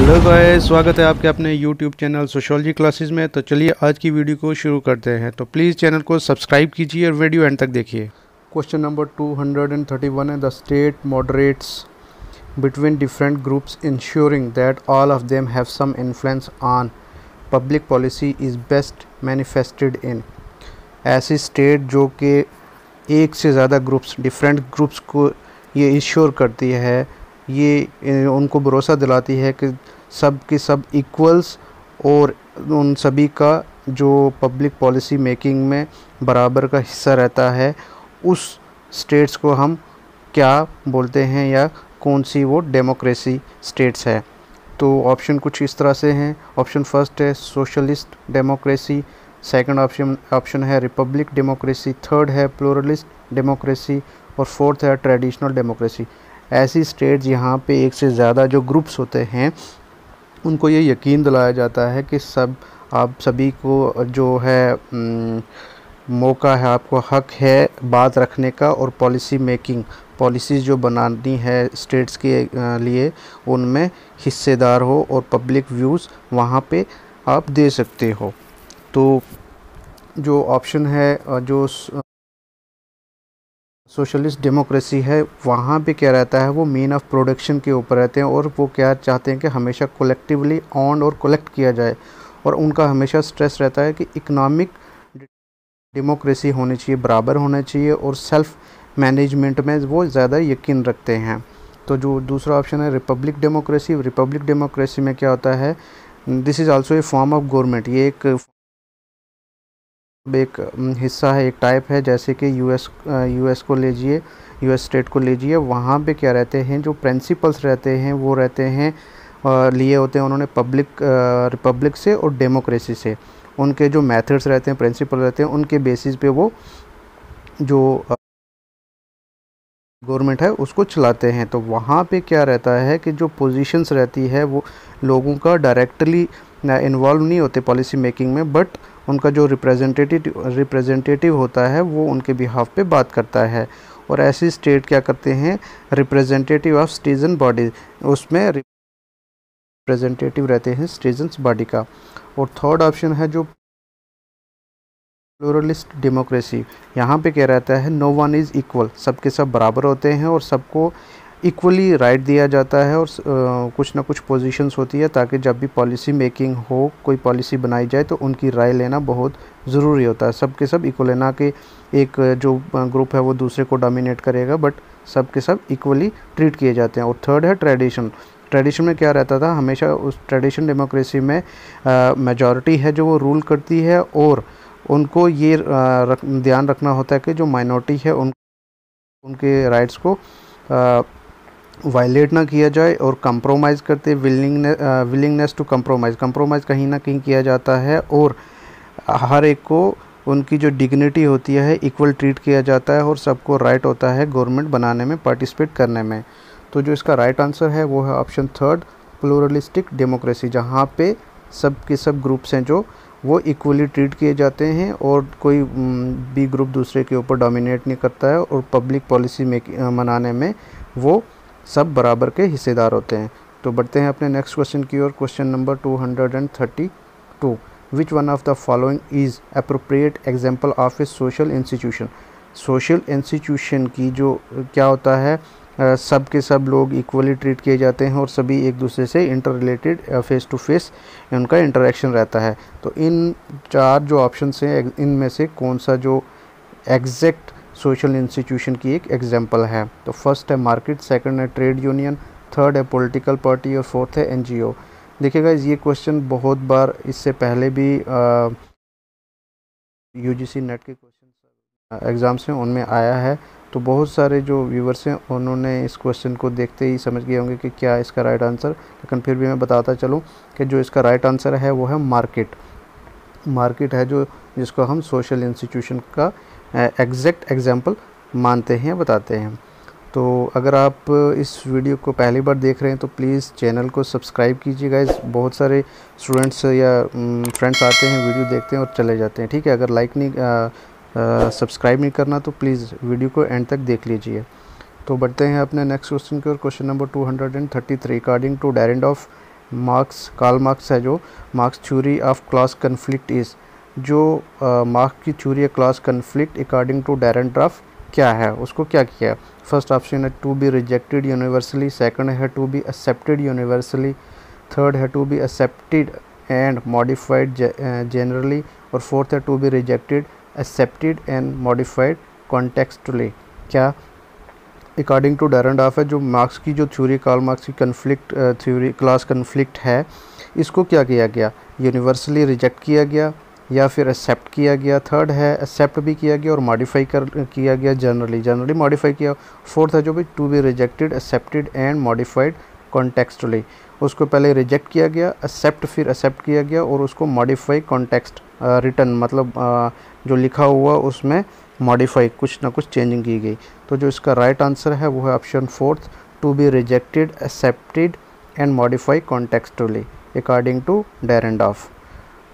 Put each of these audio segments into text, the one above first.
Hello guys, स्वागत है आपके अपने यूट्यूब चैनल सोशियोलॉजी क्लासेस में। तो चलिए आज की वीडियो को शुरू करते हैं। तो प्लीज़ चैनल को सब्सक्राइब कीजिए और वीडियो एंड तक देखिए। क्वेश्चन नंबर 231 है, the state moderates between different groups ensuring that all of them have some influence on public policy is best manifested in. ऐसी स्टेट जो कि एक से ज़्यादा ग्रुप्स, डिफरेंट ग्रुप्स को ये इंश्योर करती है, ये उनको भरोसा दिलाती है कि सब के सब इक्वल्स और उन सभी का जो पब्लिक पॉलिसी मेकिंग में बराबर का हिस्सा रहता है, उस स्टेट्स को हम क्या बोलते हैं या कौन सी वो डेमोक्रेसी स्टेट्स है। तो ऑप्शन कुछ इस तरह से हैं। ऑप्शन फर्स्ट है सोशलिस्ट डेमोक्रेसी, सेकंड ऑप्शन है रिपब्लिक डेमोक्रेसी, थर्ड है प्लूरलिस्ट डेमोक्रेसी और फोर्थ है ट्रेडिशनल डेमोक्रेसी। ऐसी स्टेट्स यहाँ पे एक से ज़्यादा जो ग्रुप्स होते हैं उनको ये यकीन दिलाया जाता है कि आप सभी को जो है मौका है, आपको हक है बात रखने का और पॉलिसी मेकिंग, पॉलिसीज़ जो बनानी है स्टेट्स के लिए, उनमें हिस्सेदार हो और पब्लिक व्यूज़ वहाँ पे आप दे सकते हो। तो जो ऑप्शन है जो सोशलिस्ट डेमोक्रेसी है, वहाँ पे क्या रहता है, वो मीन ऑफ प्रोडक्शन के ऊपर रहते हैं और वो क्या चाहते हैं कि हमेशा कलेक्टिवली ऑन और कलेक्ट किया जाए, और उनका हमेशा स्ट्रेस रहता है कि इकोनॉमिक डेमोक्रेसी होनी चाहिए, बराबर होना चाहिए और सेल्फ मैनेजमेंट में वो ज़्यादा यकीन रखते हैं। तो जो दूसरा ऑप्शन है रिपब्लिक डेमोक्रेसी में क्या होता है, this is also a form of government. ये एक हिस्सा है, एक टाइप है, जैसे कि यूएस को लीजिए, यूएस स्टेट को लीजिए। वहाँ पे क्या रहते हैं, जो प्रिंसिपल्स रहते हैं वो रहते हैं लिए होते हैं उन्होंने रिपब्लिक से और डेमोक्रेसी से। उनके जो मेथड्स रहते हैं, प्रिंसिपल रहते हैं, उनके बेसिस पे वो जो गवर्नमेंट है उसको चलाते हैं। तो वहाँ पे क्या रहता है कि जो पोजीशंस रहती है वो लोगों का डायरेक्टली इन्वॉल्व नहीं होते पॉलिसी मेकिंग में, बट उनका जो रिप्रेजेंटेटिव होता है वो उनके बिहाफ पे बात करता है। और ऐसी स्टेट क्या करते हैं, रिप्रेजेंटेटिव ऑफ सिटीजन बॉडी, उसमें रिप्रेजेंटेटिव रहते हैं सिटीजन्स बॉडी का। और थर्ड ऑप्शन है जो प्लूरलिस्ट डेमोक्रेसी। यहाँ पे क्या रहता है, नो वन इज़ इक्वल, सबके सब बराबर होते हैं और सबको इक्वली राइट दिया जाता है और कुछ ना कुछ पोजीशंस होती है ताकि जब भी पॉलिसी मेकिंग हो, कोई पॉलिसी बनाई जाए तो उनकी राय लेना बहुत ज़रूरी होता है। सबके सब इक्वल है, ना कि एक जो ग्रुप है वो दूसरे को डोमिनेट करेगा, बट सबके सब इक्वली ट्रीट किए जाते हैं। और थर्ड है ट्रेडिशन में क्या रहता था, हमेशा उस ट्रेडिशन डेमोक्रेसी में मेजॉरिटी है जो वो रूल करती है और उनको ये ध्यान रखना होता है कि जो माइनॉरिटी है उनके राइट्स को वायलेट ना किया जाए, और कंप्रोमाइज़ करते विलिंगनेस टू कंप्रोमाइज़ कहीं ना कहीं किया जाता है, और हर एक को उनकी जो डिग्निटी होती है इक्वल ट्रीट किया जाता है और सबको राइट होता है गवर्नमेंट बनाने में, पार्टिसिपेट करने में। तो जो इसका राइट आंसर है वो है ऑप्शन थर्ड, प्लूरलिस्टिक डेमोक्रेसी, जहाँ पे सब के सब ग्रुप्स हैं जो वो इक्वली ट्रीट किए जाते हैं और कोई भी ग्रुप दूसरे के ऊपर डोमिनेट नहीं करता है, और पब्लिक पॉलिसी बनाने में वो सब बराबर के हिस्सेदार होते हैं। तो बढ़ते हैं अपने नेक्स्ट क्वेश्चन की ओर। Question number 232, which one of the following is appropriate example of a social institution. Social institution की जो क्या होता है, सब के सब लोग इक्वली ट्रीट किए जाते हैं और सभी एक दूसरे से interrelated, face to face उनका इंटरेक्शन रहता है। तो इन चार जो ऑप्शंस हैं, इनमें से कौन सा जो एग्जैक्ट सोशल इंस्टीट्यूशन की एक एग्जांपल है। तो फर्स्ट है मार्केट, सेकंड है ट्रेड यूनियन, थर्ड है पॉलिटिकल पार्टी और फोर्थ है एनजीओ। देखिएगा ये क्वेश्चन बहुत बार इससे पहले भी यूजीसी नेट के क्वेश्चन एग्ज़ाम्स हैं उनमें आया है। तो बहुत सारे जो व्यूवर्स हैं उन्होंने इस क्वेश्चन को देखते ही समझ गए होंगे कि क्या इसका राइट आंसर, लेकिन फिर भी मैं बताता चलूँ कि जो इसका राइट आंसर है वो है मार्केट है, जो जिसको हम सोशल इंस्टीट्यूशन का एग्जैक्ट एग्जाम्पल मानते हैं, बताते हैं। तो अगर आप इस वीडियो को पहली बार देख रहे हैं तो प्लीज़ चैनल को सब्सक्राइब कीजिएगा। इस बहुत सारे स्टूडेंट्स या फ्रेंड्स आते हैं, वीडियो देखते हैं और चले जाते हैं, ठीक है। अगर लाइक नहीं सब्सक्राइब नहीं करना तो प्लीज़ वीडियो को एंड तक देख लीजिए। तो बढ़ते हैं अपने नेक्स्ट क्वेश्चन की ओर। Question number 233, according to Dahrendorf Marx, Karl Marx है जो, Marx theory of class conflict is, जो मार्क्स की थ्योरी है class conflict according to Dahrendorf क्या है, उसको क्या किया। फर्स्ट ऑप्शन है to be rejected universally, second है to be accepted universally, third है to be accepted and modified generally, और फोर्थ है to be rejected, accepted and modified contextually. क्या अकॉर्डिंग टू डेरेनड्रॉफ है, जो मार्क्स की जो थ्योरी, कार्ल मार्क्स की कन्फ्लिक्ट थ्योरी, क्लास कन्फ्लिक्ट है, इसको क्या किया गया, यूनिवर्सली रिजेक्ट किया गया या फिर एक्सेप्ट किया गया। थर्ड है एक्सेप्ट भी किया गया और मॉडिफाई किया गया जनरली मॉडिफाई किया। फोर्थ है जो भी to be rejected, accepted and modified contextually, उसको पहले रिजेक्ट किया गया, एक्सेप्ट फिर एक्सेप्ट किया गया और उसको मॉडिफाई कॉन्टेक्स्ट रिटर्न मतलब जो लिखा हुआ उसमें मॉडिफाई कुछ ना कुछ चेंजिंग की गई। तो जो इसका राइट आंसर है वो है option fourth, to be rejected, accepted and modify contextually according to Dahrendorf.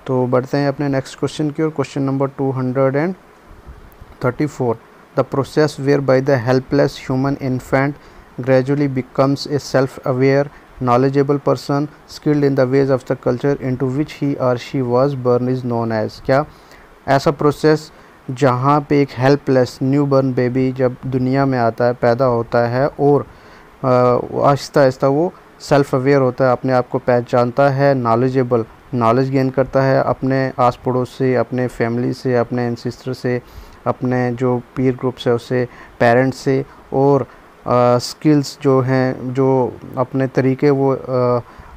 तो बढ़ते हैं अपने नेक्स्ट क्वेश्चन की ओर। Question number 234, the process where by the helpless human infant gradually becomes a self aware knowledgeable person skilled in the ways of the culture into which he or she was born is known as। क्या ऐसा process जहाँ पे एक helpless new burn baby जब दुनिया में आता है, पैदा होता है और आहिस्ता आहिस्ता वो सेल्फ अवेयर होता है, अपने आप को पहचानता है, नॉलेजेबल नॉलेज गेन करता है अपने आस पड़ोस से, अपने फैमिली से, अपने एंसेस्टर से, अपने जो पीर ग्रुप से, उससे, पेरेंट्स से, और स्किल्स जो हैं, जो अपने तरीके वो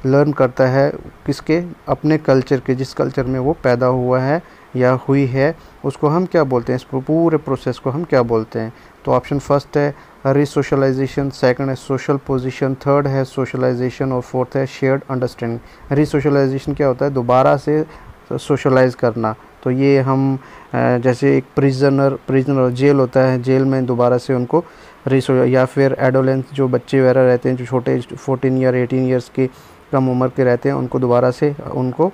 लर्न करता है किसके, अपने कल्चर के, जिस कल्चर में वो पैदा हुआ है या हुई है, उसको हम क्या बोलते हैं, इस पूरे प्रोसेस को हम क्या बोलते हैं। तो ऑप्शन फर्स्ट है रिसोशलाइजेशन, सेकंड है सोशल पोजीशन, थर्ड है सोशलाइजेशन और फोर्थ है शेयर्ड अंडरस्टैंडिंग। रिसोशलाइजेशन क्या होता है, दोबारा से सोशलाइज करना। तो ये हम जैसे एक प्रिजनर जेल होता है, जेल में दोबारा से उनको या फिर एडोलेंस जो बच्चे वगैरह रहते हैं, जो छोटे 14 या 18 ईयर्स की कम उम्र के रहते हैं, उनको दोबारा से उनको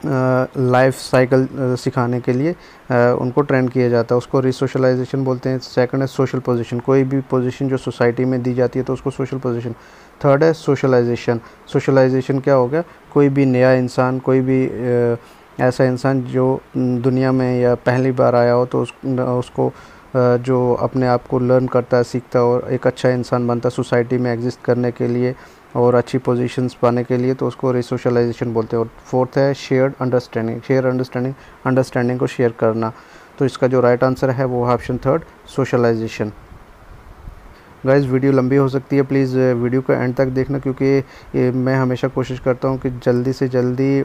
लाइफ साइकिल सिखाने के लिए उनको ट्रेन किया जाता है, उसको रिसोशलाइजेशन बोलते हैं। सेकंड है सोशल पोजीशन, कोई भी पोजीशन जो सोसाइटी में दी जाती है तो उसको सोशल पोजीशन। थर्ड है सोशलाइजेशन, सोशलाइजेशन क्या हो गया, कोई भी नया इंसान, कोई भी ऐसा इंसान जो दुनिया में या पहली बार आया हो तो उसको जो अपने आप को लर्न करता है, सीखता है और एक अच्छा इंसान बनता है सोसाइटी में एग्जिस्ट करने के लिए और अच्छी पोजीशंस पाने के लिए, तो उसको रिसोशलाइजेशन बोलते हैं। और फोर्थ है शेयर्ड अंडरस्टैंडिंग, अंडरस्टैंडिंग को शेयर करना। तो इसका जो राइट आंसर है वो है option third, socialization. Guys video लंबी हो सकती है, प्लीज़ वीडियो को एंड तक देखना, क्योंकि मैं हमेशा कोशिश करता हूँ कि जल्दी से जल्दी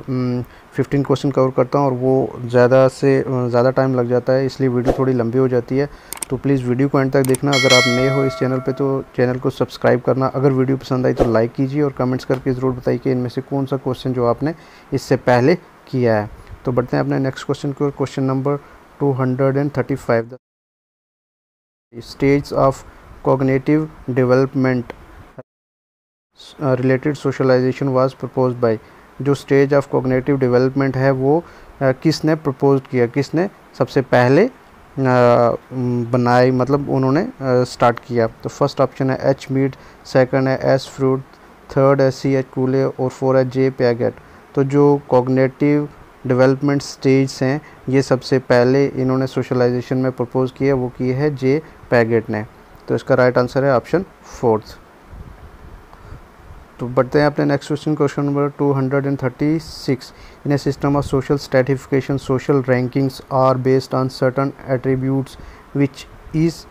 15 क्वेश्चन कवर करता हूँ और वो ज़्यादा से ज़्यादा टाइम लग जाता है, इसलिए वीडियो थोड़ी लंबी हो जाती है। तो प्लीज़ वीडियो को एंड तक देखना। अगर आप नए हो इस चैनल पे तो चैनल को सब्सक्राइब करना। अगर वीडियो पसंद आई तो लाइक कीजिए और कमेंट्स करके ज़रूर बताइए कि इनमें से कौन सा क्वेश्चन जो आपने इससे पहले किया है। तो बढ़ते हैं अपने नेक्स्ट क्वेश्चन को। Question number 235, the stage of cognitive development related socialization was proposed by। जो स्टेज ऑफ कॉग्निटिव डेवलपमेंट है वो किसने प्रपोज किया, किसने सबसे पहले बनाई, मतलब उन्होंने स्टार्ट किया। तो फर्स्ट ऑप्शन है एच मीड, सेकंड है एस फ्रूट, थर्ड है सी एच कूले और फोर है जे पैगेट। तो जो कॉग्निटिव डेवलपमेंट स्टेज हैं ये सबसे पहले इन्होंने सोशलाइजेशन में प्रपोज किया, वो की है जे पैगेट ने। तो इसका राइट आंसर है ऑप्शन फोर्थ। तो बढ़ते हैं अपने next question. Question number 236, in a system of social stratification social rankings are based on certain attributes which is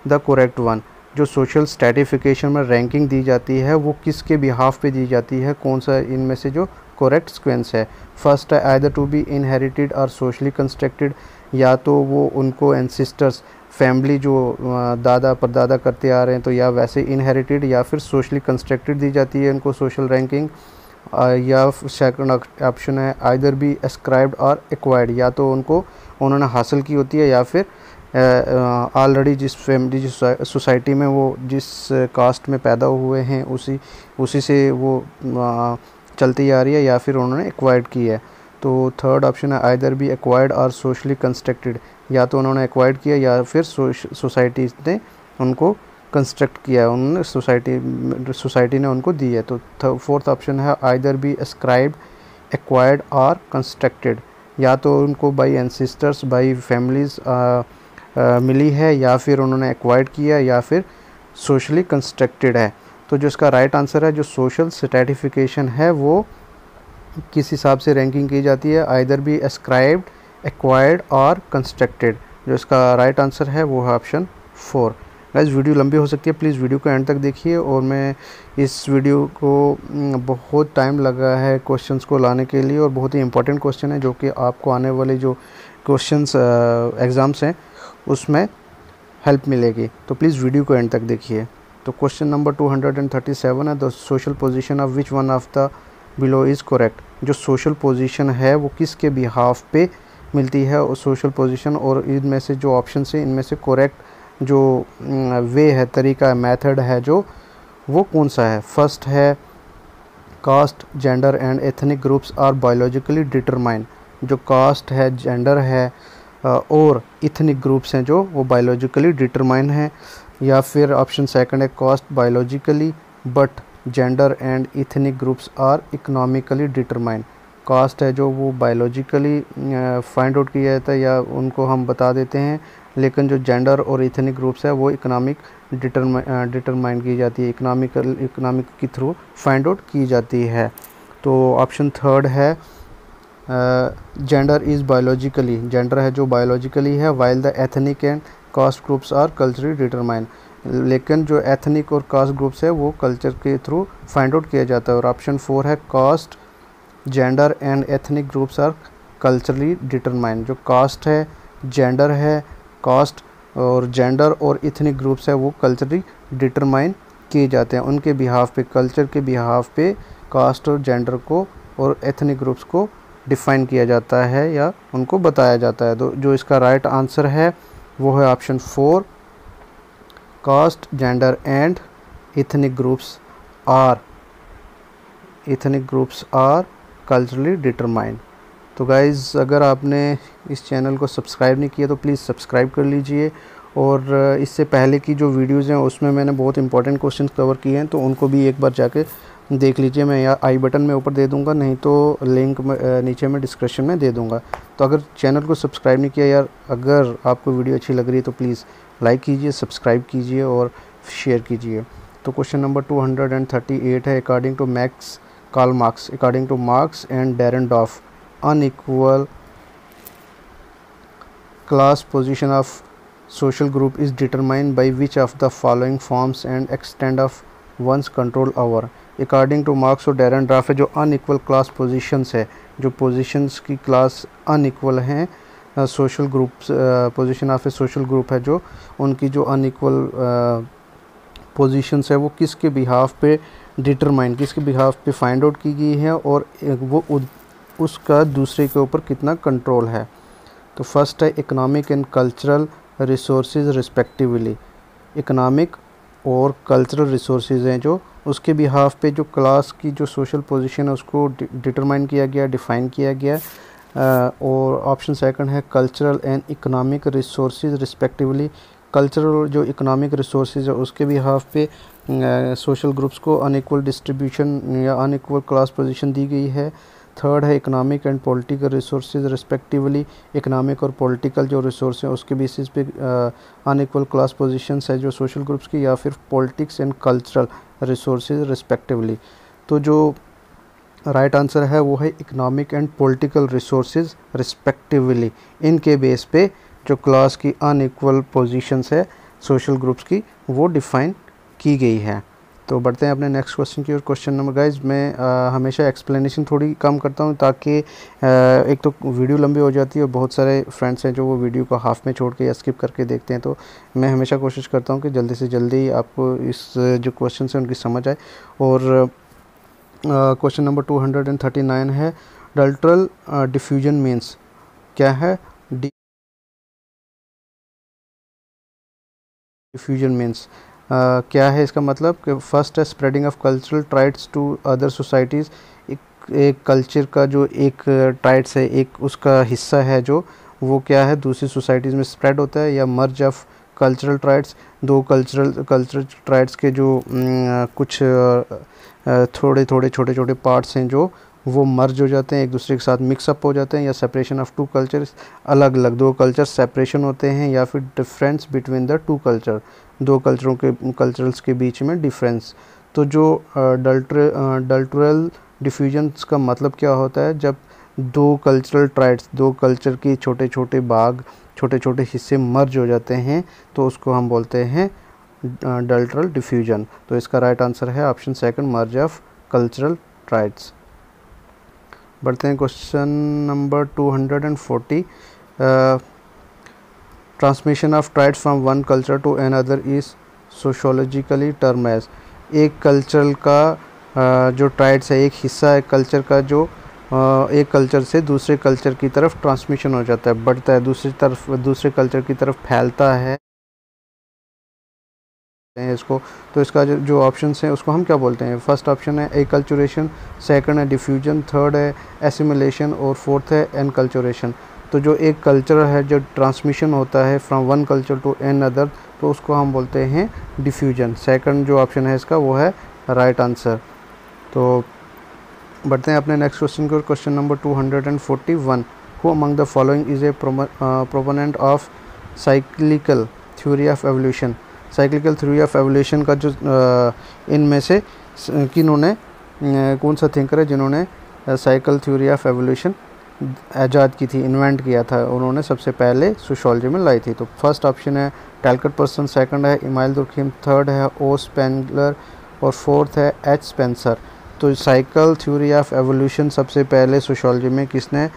the correct one. जो सोशल स्ट्रेटिफिकेशन में रैंकिंग दी जाती है वो किसके बिहाफ पे दी जाती है, कौन सा इनमें से जो करेक्ट सीक्वेंस है। फर्स्ट है आइदर टू बी इनहेरिटेड और सोशली कंस्ट्रक्टेड, या तो वो उनको एंसेस्टर्स फैमिली जो दादा परदादा करते आ रहे हैं तो या वैसे इनहेरिटेड या फिर सोशली कंस्ट्रक्टेड दी जाती है उनको सोशल रैंकिंग, या सेकंड ऑप्शन है आइदर बी एस्क्राइब्ड और एक्वायर्ड, या तो उनको उन्होंने हासिल की होती है या फिर ऑलरेडी जिस फैमिली जिस सोसाइटी में वो जिस कास्ट में पैदा हुए हैं उसी से वो चलती आ रही है या फिर उन्होंने एक्वायर्ड की है। तो थर्ड ऑप्शन है आइदर बी एक्वायर्ड और सोशली कंस्ट्रक्टेड, या तो उन्होंने एक्वायर्ड किया या फिर सोसाइटी ने उनको कंस्ट्रक्ट किया है, उन्होंने सोसाइटी ने उनको दी है। तो फोर्थ ऑप्शन है आइदर बी एस्क्राइब्ड, एक्वायर्ड और कंस्ट्रक्टेड, या तो उनको बाई एंसेस्टर्स, बाई फैमिलीज मिली है, या फिर उन्होंने एक्वायर्ड किया, या फिर सोशली कंस्ट्रक्टेड है। तो जो इसका राइट आंसर है, जो सोशल स्ट्रैटिफिकेशन है वो किस हिसाब से रैंकिंग की जाती है, आइदर बी एस्क्राइब्ड, एक्वायर्ड और कंस्ट्रक्टेड। जो इसका राइट आंसर है वो है ऑप्शन 4। गाइस वीडियो लंबी हो सकती है, प्लीज़ वीडियो को एंड तक देखिए। और मैं इस वीडियो को बहुत टाइम लगा है क्वेश्चंस को लाने के लिए, और बहुत ही इंपॉर्टेंट क्वेश्चन है जो कि आपको आने वाले जो क्वेश्चंस एग्ज़ाम्स हैं उसमें हेल्प मिलेगी। तो प्लीज़ वीडियो को एंड तक देखिए। तो क्वेश्चन नंबर 237 है, the social position of which one of the below is correct. जो सोशल पोजीशन है वो किसके बिहाफ पे मिलती है, और सोशल पोजीशन, और इनमें से जो ऑप्शन है इनमें से करेक्ट जो वे है, तरीका है, मेथड है जो, वो कौन सा है। फर्स्ट है caste, gender and ethnic groups are biologically determine. जो कास्ट है, जेंडर है और इथनिक ग्रुप्स हैं जो वो बायोलॉजिकली डिटरमाइन है। या फिर ऑप्शन सेकंड है caste biologically but gender and ethnic groups are economically determine. Caste है जो वो बायोलॉजिकली फाइंड आउट किया जाता है या उनको हम बता देते हैं, लेकिन जो जेंडर और इथनिक ग्रुप्स है वो इकोनॉमिक डिटरमाइन की जाती है, इकोनॉमिक के थ्रू फाइंड आउट की जाती है। तो ऑप्शन थर्ड है जेंडर इज़ बायोलॉजिकली, जेंडर है जो बायोलॉजिकली है, while the ethnic and caste groups are culturally determine. लेकिन जो एथनिक और कास्ट ग्रुप्स है वो कल्चर के थ्रू फाइंड आउट किया जाता है। और ऑप्शन 4 है caste, gender and ethnic groups are culturally determine. जो कास्ट है, जेंडर है, कास्ट और जेंडर और इथनिक ग्रुप्स है वो कल्चरली डिटरमाइन किए जाते हैं, उनके बिहाफ पे, कल्चर के बिहाफ पे कास्ट और जेंडर को और एथनिक ग्रुप्स को डिफ़ाइन किया जाता है या उनको बताया जाता है। तो जो इसका राइट आंसर है वो है option 4, caste, gender and ethnic groups are culturally determine. तो गाइज़ अगर आपने इस चैनल को सब्सक्राइब नहीं किया तो प्लीज़ सब्सक्राइब कर लीजिए। और इससे पहले की जो वीडियोज़ हैं उसमें मैंने बहुत इंपॉर्टेंट क्वेश्चंस कवर किए हैं, तो उनको भी एक बार जाके देख लीजिए। मैं या आई बटन में ऊपर दे दूंगा, नहीं तो लिंक नीचे में डिस्क्रिप्शन में दे दूंगा। तो अगर चैनल को सब्सक्राइब नहीं किया यार, अगर आपको वीडियो अच्छी लग रही है तो प्लीज़ लाइक कीजिए, सब्सक्राइब कीजिए और शेयर कीजिए। तो क्वेश्चन नंबर 238 है, according to Karl Marx, according to Marx and Dahrendorf, unequal class position of social group is determined by which of the following forms and extent of one's control over। According to marks और डेरेनडॉर्फ है जो unequal class positions है, जो positions की class unequal हैं, social groups, position of a social group है जो उनकी जो अनइक्वल पोजीशंस है वो किसके बिहाफ पे डिटरमाइन, किसके बिहाफ पे फाइंड आउट की गई है और वो उसका दूसरे के ऊपर कितना कंट्रोल है। तो फर्स्ट है economic and cultural resources respectively. Economic और कल्चरल रिसोर्सेज हैं जो उसके बिहाफ पे जो क्लास की जो सोशल पोजीशन है उसको डिटरमाइन किया गया, डिफ़ाइन किया गया। और ऑप्शन सेकंड है cultural and economic resources respectively. Cultural जो इकोनॉमिक रिसोर्सेज है उसके बिहाफ पे सोशल ग्रुप्स को अनइक्वल डिस्ट्रीब्यूशन या अनइक्वल क्लास पोजीशन दी गई है। थर्ड है economic and political resources respectively. Economic और पॉलिटिकल जो रिसोर्स हैं उसके बेसिस पे अनइक्वल क्लास पोजीशंस है जो सोशल ग्रुप्स की, या फिर politics and cultural resources respectively. तो जो राइट आंसर है वो है economic and political resources respectively. इनके बेस पे जो क्लास की अनइक्वल पोजीशंस है सोशल ग्रुप्स की वो डिफ़ाइन की गई है। तो बढ़ते हैं अपने नेक्स्ट क्वेश्चन की ओर। क्वेश्चन नंबर गाइज, मैं हमेशा एक्सप्लेनेशन थोड़ी कम करता हूं ताकि एक तो वीडियो लंबी हो जाती है और बहुत सारे फ्रेंड्स हैं जो वो वीडियो को हाफ में छोड़ के या स्किप करके देखते हैं। तो मैं हमेशा कोशिश करता हूं कि जल्दी से जल्दी आपको इस जो क्वेश्चन है उनकी समझ आए। और क्वेश्चन नंबर 239 है, डल्ट्रल डिफ्यूजन मीन्स क्या है? डिफ्यूजन मीन्स क्या है इसका मतलब? कि फर्स्ट है spreading of cultural traits to other societies. एक कल्चर का जो एक ट्राइट्स है, एक उसका हिस्सा है जो वो क्या है दूसरी सोसाइटीज़ में स्प्रेड होता है। या मर्ज ऑफ कल्चरल ट्राइट्स, दो कल्चरल ट्राइट्स के जो कुछ थोड़े थोड़े छोटे छोटे पार्ट्स हैं जो वो मर्ज हो जाते हैं, एक दूसरे के साथ मिक्सअप हो जाते हैं, या सेपरेशन ऑफ टू कल्चर्स, अलग अलग दो कल्चर सेपरेशन होते हैं, या फिर difference between the two culture, दो कल्चरल्स के बीच में डिफरेंस। तो जो डल्टरल डिफ्यूजन्स का मतलब क्या होता है, जब दो कल्चरल ट्राइट्स, दो कल्चर की छोटे छोटे भाग, छोटे छोटे हिस्से मर्ज हो जाते हैं, तो उसको हम बोलते हैं डल्टरल डिफ्यूजन। तो इसका राइट आंसर है option second, merge of cultural traits. बढ़ते हैं question number 240। Transmission of traits from one culture to another is sociologically term as. एक कल्चर का जो ट्राइट्स है, एक हिस्सा है कल्चर का जो एक कल्चर से दूसरे कल्चर की तरफ ट्रांसमिशन हो जाता है, बढ़ता है, दूसरे कल्चर की तरफ फैलता है इसको। तो इसका जो ऑप्शंस हैं उसको हम क्या बोलते हैं? फर्स्ट ऑप्शन है एकल्चुरेशन, सेकंड है डिफ्यूजन, थर्ड है एसिमिलेशन और फोर्थ है एनकल्चुरेशन। तो जो एक कल्चर है जो ट्रांसमिशन होता है from one culture to another, तो उसको हम बोलते हैं डिफ्यूजन। सेकंड जो ऑप्शन है इसका वो है राइट आंसर। तो बढ़ते हैं अपने नेक्स्ट क्वेश्चन को, question number 241। Who among the following is a proponent of cyclical theory of evolution. Cyclical theory of evolution का जो इनमें से किन्होंने कौन सा थिंकर है जिन्होंने साइकिल थ्योरी ऑफ एवोल्यूशन ईजाद की थी, इन्वेंट किया था, उन्होंने सबसे पहले सोशियोलॉजी में लाई थी? तो फर्स्ट ऑप्शन है टैलकट पर्सन, सेकंड है इमाइल दुर्खिम, थर्ड है ओ स्पेंगलर और फोर्थ है एच स्पेंसर। तो साइकिल थ्योरी ऑफ एवोल्यूशन सबसे पहले सोशियोलॉजी में किसने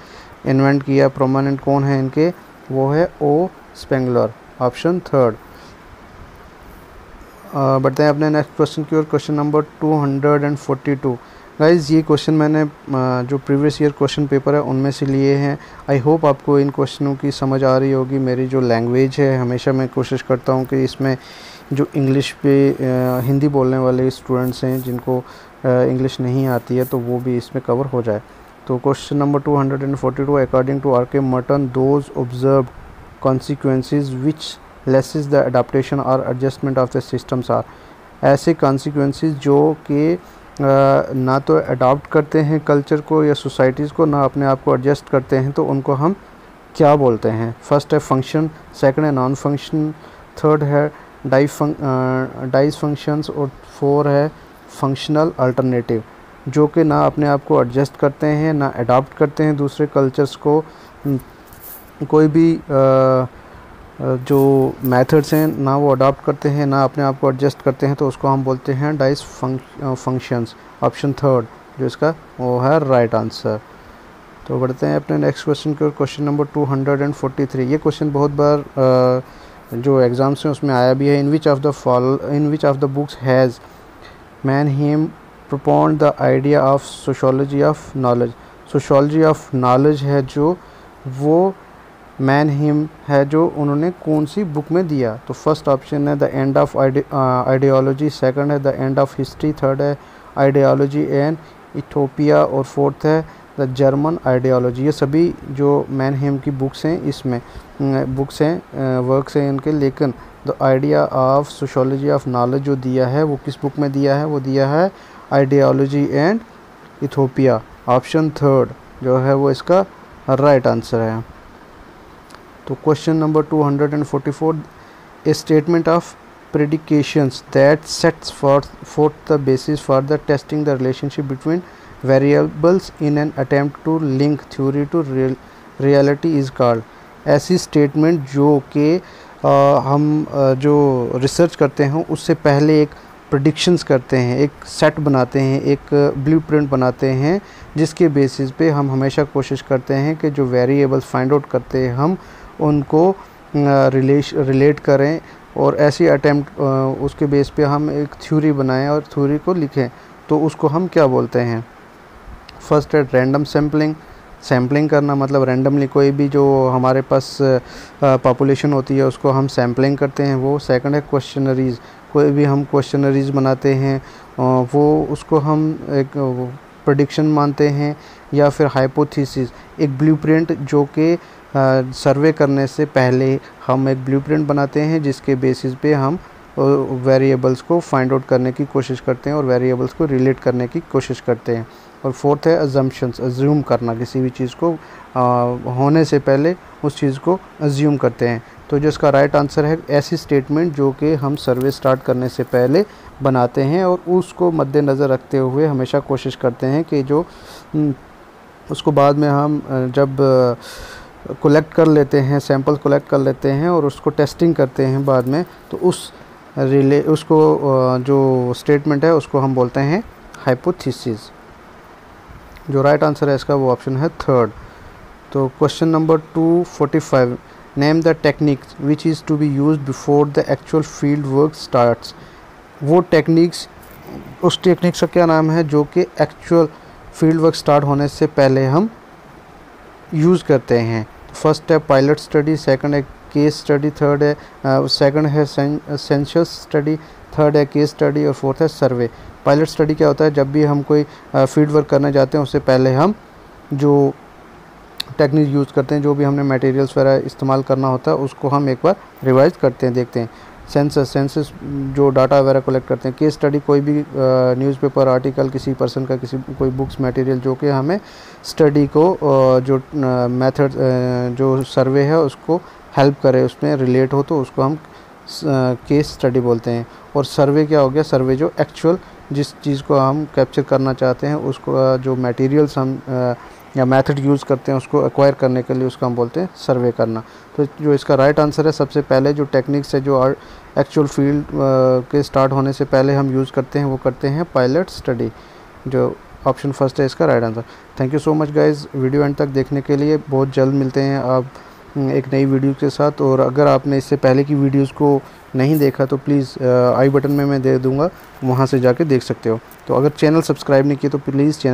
इन्वेंट किया, प्रोमिनेंट कौन है इनके? वो है ओ स्पेंगलर, ऑप्शन थर्ड। बढ़ते हैं अपने नेक्स्ट क्वेश्चन की ओर, क्वेश्चन नंबर 242। गाइज ये क्वेश्चन मैंने जो प्रीवियस ईयर क्वेश्चन पेपर है उनमें से लिए हैं। आई होप आपको इन क्वेश्चनों की समझ आ रही होगी। मेरी जो लैंग्वेज है, हमेशा मैं कोशिश करता हूँ कि इसमें जो इंग्लिश पे हिंदी बोलने वाले स्टूडेंट्स हैं जिनको इंग्लिश नहीं आती है, तो वो भी इसमें कवर हो जाए। तो question number 242, according to R K Merton, those observed consequences which lessens the adaptation और adjustment of the systems are. ऐसे कॉन्सिक्वेंसेस जो कि ना तो अडॉप्ट करते हैं कल्चर को या सोसाइटीज़ को, ना अपने आप को एडजस्ट करते हैं, तो उनको हम क्या बोलते हैं? फर्स्ट है फंक्शन, सेकंड है नॉन फंक्शन, थर्ड है डाइस फंक्शंस और फोर है फंक्शनल अल्टरनेटिव। जो कि ना अपने आप को एडजस्ट करते हैं, ना अडॉप्ट करते हैं दूसरे कल्चर्स को, कोई भी जो मेथड्स हैं ना वो अडॉप्ट करते हैं, ना अपने आप को एडजस्ट करते हैं, तो उसको हम बोलते हैं डाइस फंक्शंस, ऑप्शन थर्ड जो इसका वो है राइट आंसर। तो बढ़ते हैं अपने नेक्स्ट क्वेश्चन के, क्वेश्चन नंबर 243। ये क्वेश्चन बहुत बार जो एग्ज़ाम्स हैं उसमें आया भी है। In which of the books has Mannheim propound the idea of sociology of knowledge. Sociology of knowledge है जो वो मैनहेम है जो उन्होंने कौन सी बुक में दिया? तो फर्स्ट ऑप्शन है the end of ideology, second है the end of history, third है आइडियोलॉजी एंड इथोपिया और फोर्थ है द जर्मन आइडियोलॉजी। ये सभी जो मैनहेम की बुक्स हैं, इसमें बुक्स हैं, वर्क्स हैं इनके, लेकिन the idea of sociology of knowledge जो दिया है वो किस बुक में दिया है? वो दिया है ideology and utopia, option third जो है वो इसका राइट आंसर है। तो question number 244, a statement of predictions that sets forth the basis for the testing the relationship between variables in an attempt to link theory to reality is called। ऐसी statement जो कि हम जो research करते हैं उससे पहले एक प्रेडिक्शंस करते हैं, एक सेट बनाते हैं, एक ब्लूप्रिंट बनाते हैं, जिसके बेसिस पे हम हमेशा कोशिश करते हैं कि जो वेरिएबल्स फाइंड आउट करते हैं हम उनको रिलेट करें, और ऐसी अटेम्प्ट उसके बेस पे हम एक थ्योरी बनाएं और थ्योरी को लिखें। तो उसको हम क्या बोलते हैं? फर्स्ट है रैंडम सैम्पलिंग करना, मतलब रैंडमली कोई भी जो हमारे पास पॉपुलेशन होती है उसको हम सैम्पलिंग करते हैं वो। सेकंड है क्वेश्चनरीज़, कोई भी हम क्वेश्चनरीज़ बनाते हैं वो उसको हम एक प्रेडिक्शन मानते हैं। या फिर हाइपोथेसिस, एक ब्लूप्रिंट जो कि सर्वे करने से पहले हम एक ब्लूप्रिंट बनाते हैं, जिसके बेसिस पे हम वेरिएबल्स को फाइंड आउट करने की कोशिश करते हैं और वेरिएबल्स को रिलेट करने की कोशिश करते हैं। और फोर्थ है अजम्पशंस, अज्यूम करना, किसी भी चीज़ को होने से पहले उस चीज़ को अज्यूम करते हैं। तो जो इसका राइट आंसर है ऐसी स्टेटमेंट जो कि हम सर्वे स्टार्ट करने से पहले बनाते हैं और उसको मद्देनज़र रखते हुए हमेशा कोशिश करते हैं कि जो उसको बाद में हम जब कलेक्ट कर लेते हैं, सैंपल कलेक्ट कर लेते हैं और उसको टेस्टिंग करते हैं बाद में, तो उसको जो स्टेटमेंट है उसको हम बोलते हैं हाइपोथेसिस। जो राइट आंसर है इसका वो ऑप्शन है थर्ड। तो question number 245, name the techniques which is to be use before the actual field work starts. वो टेक्निक्स, उस टेक्निक्स का क्या नाम है जो कि एक्चुअल फील्ड वर्क स्टार्ट होने से पहले हम यूज़ करते हैं। फर्स्ट है पायलट स्टडी, सेकंड है केस स्टडी, थर्ड है सेकंड है सेंसस स्टडी, थर्ड है केस स्टडी और फोर्थ है सर्वे। पायलट स्टडी क्या होता है, जब भी हम कोई फील्ड वर्क करने जाते हैं उससे पहले हम जो टेक्निक यूज़ करते हैं, जो भी हमने मटेरियल्स वगैरह इस्तेमाल करना होता है उसको हम एक बार रिवाइज करते हैं, देखते हैं। सेंसस जो डाटा वगैरह कलेक्ट करते हैं। केस स्टडी कोई भी न्यूज़पेपर आर्टिकल, किसी पर्सन का, कोई बुक्स मटेरियल जो कि हमें स्टडी को जो मेथड जो सर्वे है उसको हेल्प करे, उसमें रिलेट हो, तो उसको हम केस स्टडी बोलते हैं। और सर्वे क्या हो गया, सर्वे जो एक्चुअल जिस चीज़ को हम कैप्चर करना चाहते हैं उसको जो मटेरियल्स हम या मेथड यूज़ करते हैं उसको एक्वायर करने के लिए उसको हम बोलते हैं सर्वे करना। तो जो इसका राइट आंसर है, सबसे पहले जो टेक्निक्स है जो एक्चुअल फील्ड के स्टार्ट होने से पहले हम यूज़ करते हैं वो करते हैं पायलट स्टडी। जो ऑप्शन फर्स्ट है इसका right answer. Thank you so much guys video and तक देखने के लिए। बहुत जल्द मिलते हैं आप एक नई वीडियो के साथ। और अगर आपने इससे पहले की वीडियोज़ को नहीं देखा तो प्लीज़ आई बटन में मैं दे दूँगा, वहाँ से जाके देख सकते हो। तो अगर चैनल सब्सक्राइब नहीं किया तो प्लीज़ चैनल